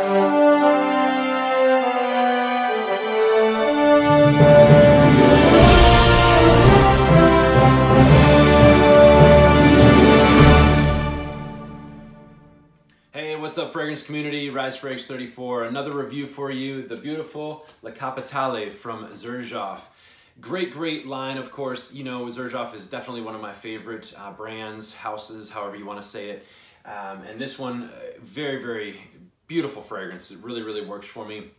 Hey, what's up fragrance community? Rise for Eggs 34, another review for you, the beautiful Capitale from Xerjoff. Great line, of course. You know, Xerjoff is definitely one of my favorite brands, houses, however you want to say it. And this one, very beautiful fragrance. It really works for me.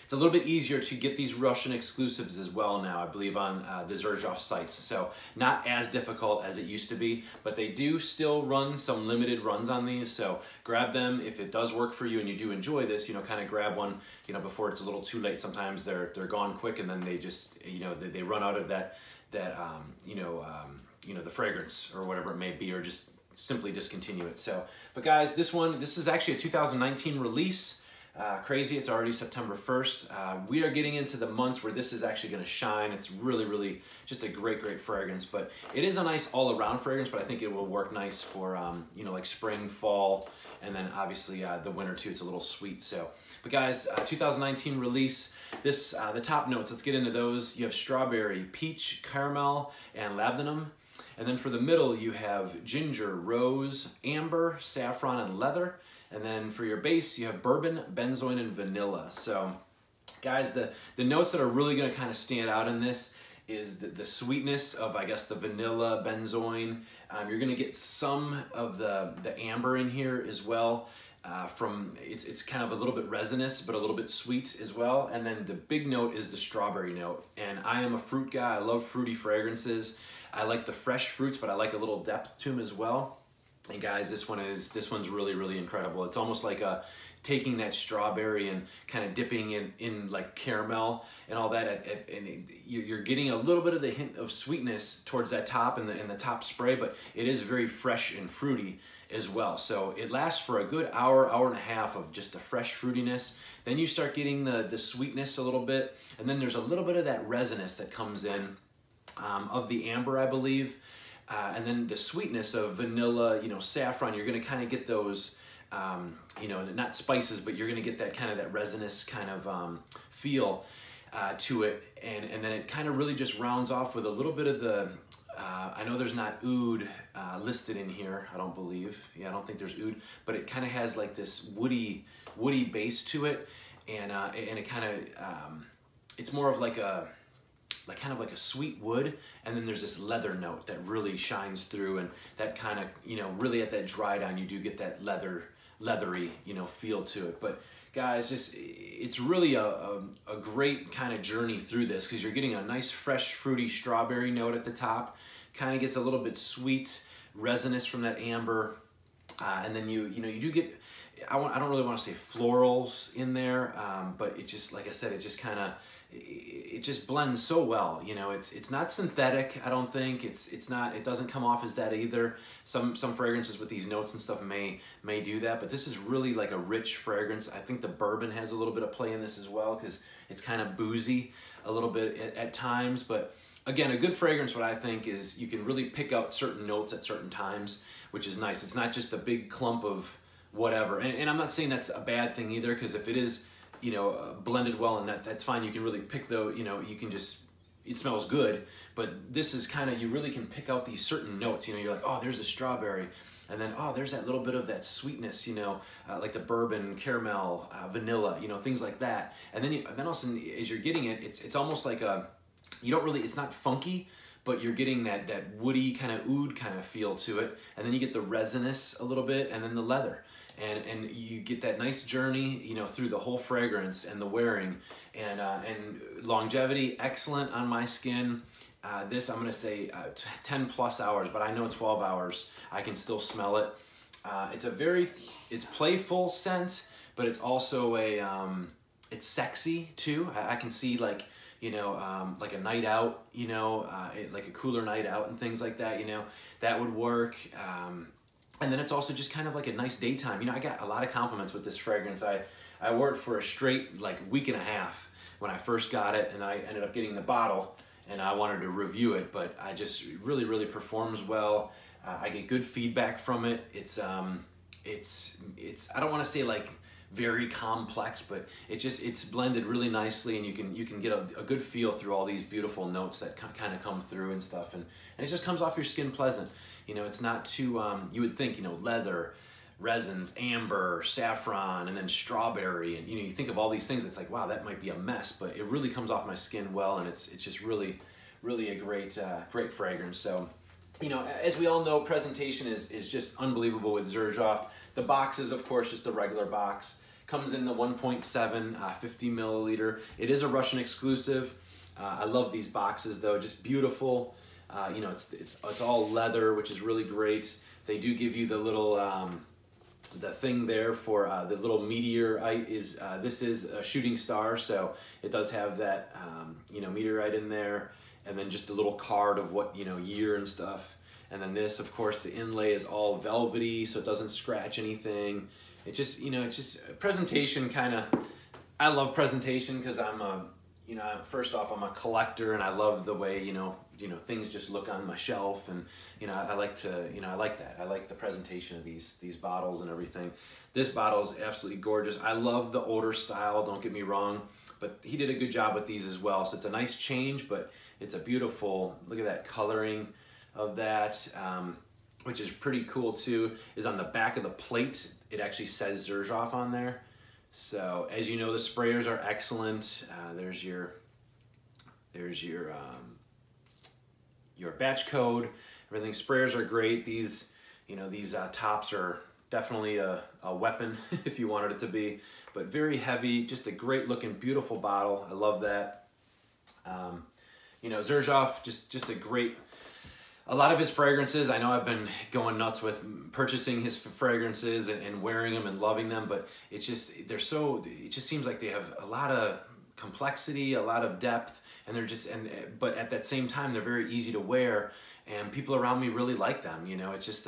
It's a little bit easier to get these Russian exclusives as well now, I believe, on the Xerjoff sites. So not as difficult as it used to be, but they do still run some limited runs on these. So grab them if it does work for you and you do enjoy this. You know, kind of grab one, you know, before it's a little too late. Sometimes they're gone quick, and then they just, you know, they run out of the fragrance or whatever it may be, or just simply discontinue it. So, but guys, this is actually a 2019 release. Crazy, it's already September 1st. We are getting into the months where this is actually going to shine. It's really just a great fragrance, but it is a nice all-around fragrance, but I think it will work nice for, you know, like spring, fall, and then obviously the winter too. It's a little sweet. So, but guys, 2019 release. This, the top notes, let's get into those. You have strawberry, peach, caramel, and labdanum. And then for the middle, you have ginger, rose, amber, saffron, and leather. And then for your base, you have bourbon, benzoin, and vanilla. So guys, the notes that are really gonna kind of stand out in this is the sweetness of, I guess, the vanilla, benzoin. You're gonna get some of the amber in here as well. It's kind of a little bit resinous, but a little bit sweet as well. And then the big note is the strawberry note. And I am a fruit guy. I love fruity fragrances. I like the fresh fruits, but I like a little depth to them as well. And guys, this one's really incredible. It's almost like taking that strawberry and kind of dipping in like caramel and all that, and you're getting a little bit of the hint of sweetness towards that top in the top spray, but it is very fresh and fruity as well. So it lasts for a good hour and a half of just the fresh fruitiness. Then you start getting the sweetness a little bit, and then there's a little bit of that resinous that comes in of the amber, I believe. And then the sweetness of vanilla, you know, saffron. You're going to kind of get those, you know, not spices, but you're going to get that kind of that resinous kind of feel to it. And then it kind of really just rounds off with a little bit of the, I know there's not oud listed in here, I don't believe. Yeah, I don't think there's oud, but it kind of has like this woody base to it. And it kind of, it's more of like a, kind of like a sweet wood, and then there's this leather note that really shines through, and that kind of, you know, really at that dry down, you do get that leathery, you know, feel to it. But guys, it's really a great kind of journey through this, because you're getting a nice fresh fruity strawberry note at the top, kind of gets a little bit sweet resinous from that amber, and then you do get, I don't really want to say florals in there, but it just, like I said, it just kind of, it just blends so well. You know, it's not synthetic. I don't think it's not. It doesn't come off as that either. Some fragrances with these notes and stuff may do that, but this is really like a rich fragrance. I think the bourbon has a little bit of play in this as well, because it's kind of boozy a little bit at times. But again, a good fragrance, what I think is you can really pick out certain notes at certain times, which is nice. It's not just a big clump of whatever. And I'm not saying that's a bad thing either, because if it is, you know, blended well, and that's fine. You can really pick though, you know, you can just, it smells good, but this is kind of, you really can pick out these certain notes. You know, you're like, oh, there's a strawberry, and then, oh, there's that little bit of that sweetness, you know, like the bourbon, caramel, vanilla, you know, things like that. And then all of a sudden, as you're getting it, it's almost like you don't really, it's not funky, but you're getting that woody kind of oud kind of feel to it. And then you get the resinous a little bit, and then the leather. And you get that nice journey, you know, through the whole fragrance and the wearing, and longevity, excellent on my skin. This, I'm gonna say 10 plus hours, but I know 12 hours, I can still smell it. It's playful scent, but it's also it's sexy too. I can see, like, you know, like a night out, you know, like a cooler night out and things like that, you know, that would work. And then it's also just kind of like a nice daytime. You know, I got a lot of compliments with this fragrance. I wore it for a straight like week and a half when I first got it, and I ended up getting the bottle, and I wanted to review it, but I just really performs well. I get good feedback from it. It's I don't want to say like very complex, but it's blended really nicely, and you can get a good feel through all these beautiful notes that kind of come through and stuff, and it just comes off your skin pleasant. You know, it's not too, you would think, you know, leather, resins, amber, saffron, and then strawberry, and you know, you think of all these things, it's like, wow, that might be a mess, but it really comes off my skin well, and it's just really a great great fragrance. So, you know, as we all know, presentation is just unbelievable with Xerjoff. The box is, of course, just a regular box. Comes in the 1.7 50 milliliter. It is a Russian exclusive. I love these boxes though, just beautiful. You know, it's all leather, which is really great. They do give you the little the thing there for the little meteorite is this is a shooting star, so it does have that you know, meteorite in there, and then just a little card of what, you know, year and stuff. And then this, of course, the inlay is all velvety, so it doesn't scratch anything. It just, you know, it's just presentation kind of. I love presentation because I'm a, you know, first off, I'm a collector, and I love the way, you know, things just look on my shelf, and you know, I like to, you know, I like that. I like the presentation of these bottles and everything. This bottle is absolutely gorgeous. I love the older style, don't get me wrong, but he did a good job with these as well. So it's a nice change, but it's a beautiful, look at that coloring of that, which is pretty cool too, is on the back of the plate, it actually says Xerjoff on there. So as you know, the sprayers are excellent. There's your batch code, everything. Sprayers are great. These, you know, these tops are definitely a weapon if you wanted it to be, but very heavy, just a great looking, beautiful bottle. I love that. You know, Xerjoff, just a great, a lot of his fragrances, I know I've been going nuts with purchasing his fragrances and wearing them and loving them, but it's just, it just seems like they have a lot of complexity, a lot of depth, and they're just, but at that same time, they're very easy to wear, and people around me really like them. You know, it's just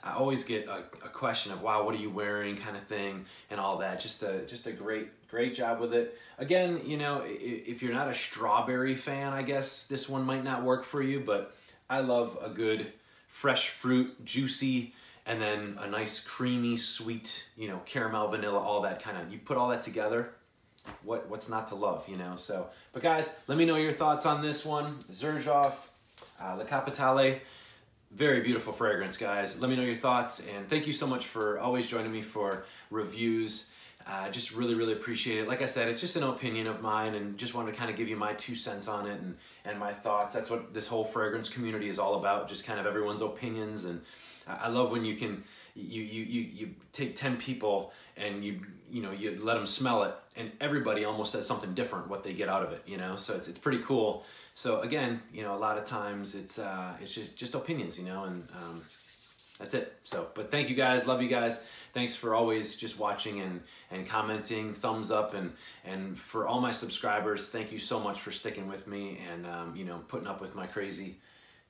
I always get a question of, wow, what are you wearing, kind of thing, and all that. Just a great job with it. Again, you know, if you're not a strawberry fan, I guess this one might not work for you, but I love a good fresh fruit, juicy, and then a nice creamy, sweet, you know, caramel, vanilla, all that kind of, you put all that together, what's not to love, you know? So, but guys, let me know your thoughts on this one. Xerjoff, Le Capitale, very beautiful fragrance, guys. Let me know your thoughts, and thank you so much for always joining me for reviews. Just really appreciate it. Like I said, it's just an opinion of mine, and just wanted to kind of give you my 2 cents on it and my thoughts. That's what this whole fragrance community is all about, just kind of everyone's opinions. And I love when you can, you take 10 people and you let them smell it, and everybody almost says something different what they get out of it, you know? So it's pretty cool. So again, you know, a lot of times it's just opinions, you know, and that's it. So, but thank you guys, love you guys. Thanks for always just watching and commenting, thumbs up, and for all my subscribers, thank you so much for sticking with me and you know, putting up with my crazy,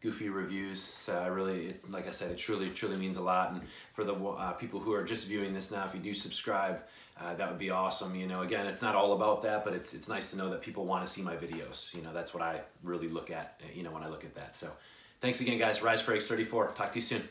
goofy reviews. So I really, like I said, it truly means a lot. And for the people who are just viewing this now, if you do subscribe, that would be awesome. You know, again, it's not all about that, but it's nice to know that people want to see my videos. You know, that's what I really look at, you know, when I look at that. So thanks again, guys. Rise for X34. Talk to you soon.